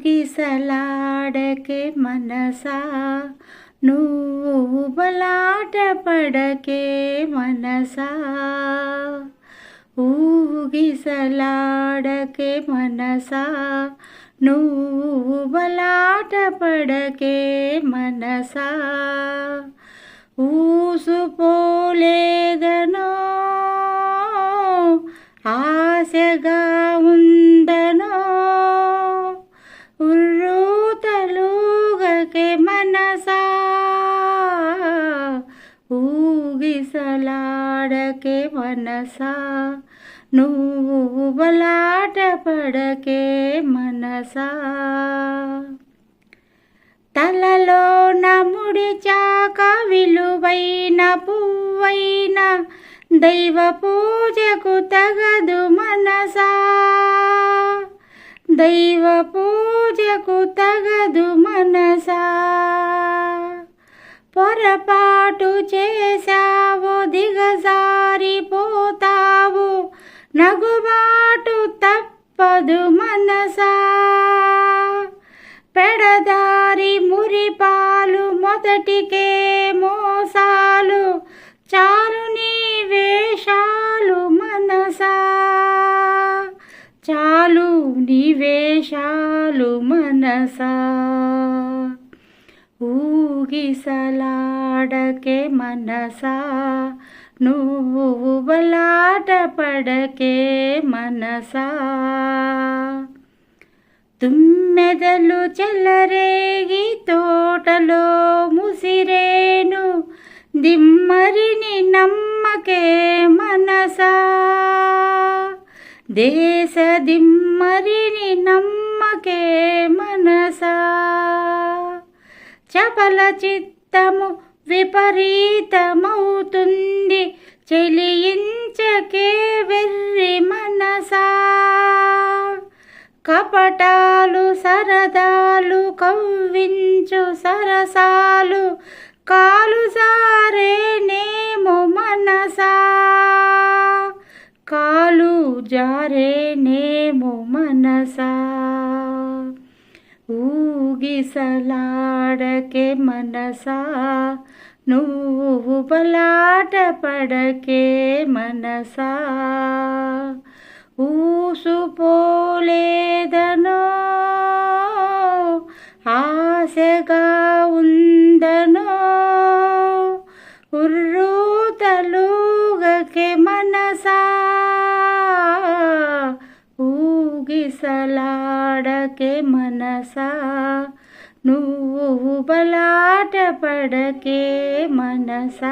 ఊగిసలాడకే మనసా నువ్వు బలాట పడకే మనసా ఊగిసలాడకే మనసా నువ్వు బలాట పడకే మనసా ఊసుపోలేదనో ఆశగా ఉందనో ఉర్రూతలూగకే మనసా ఊగిసలాడకే మనసా నువ్వు బలాట పడకే మనసా తలలో ముడిచాక విలువైన పువ్వైన దైవ పూజకు తగదు మనసా దైవ పూజకు తగదు మనసా పొరపాటు చేశావో దిగజారిపోతావు నగుబాటు తప్పదు మనసా పెడదారి మురిపాలు మొదటికే మోసాలు చాలు నీ వేషాలు మనసా చాలు నీ వేషాలు మనసా ఊగిసలాడకే మనసా నువ్వు బలాట పడకే మనసా తుమ్మెదలు చెలరేగి తోటలో ముసిరేను దిమ్మరిని నమ్మకే మనసా దేశ దిమ్మరిని నమ్మకే మనసా చపల చిత్తము విపరీతమవుతుంది చెలించకే వెర్రి మనసా కపటాలు సరదాలు కవ్వించు సరసాలు కాలు జారేనేమో మనసా కాలు జారేనేమో మనసా ఊగిసలాడకే మనసా నువ్వు బలాట పడకే మనసా ఊసుపోలేదనో ఆశగా ఉందనో ఉర్రూతలూగకే మనసా ఊగిసలాడకే మనసా నువ్వు బలాట పడకే మనసా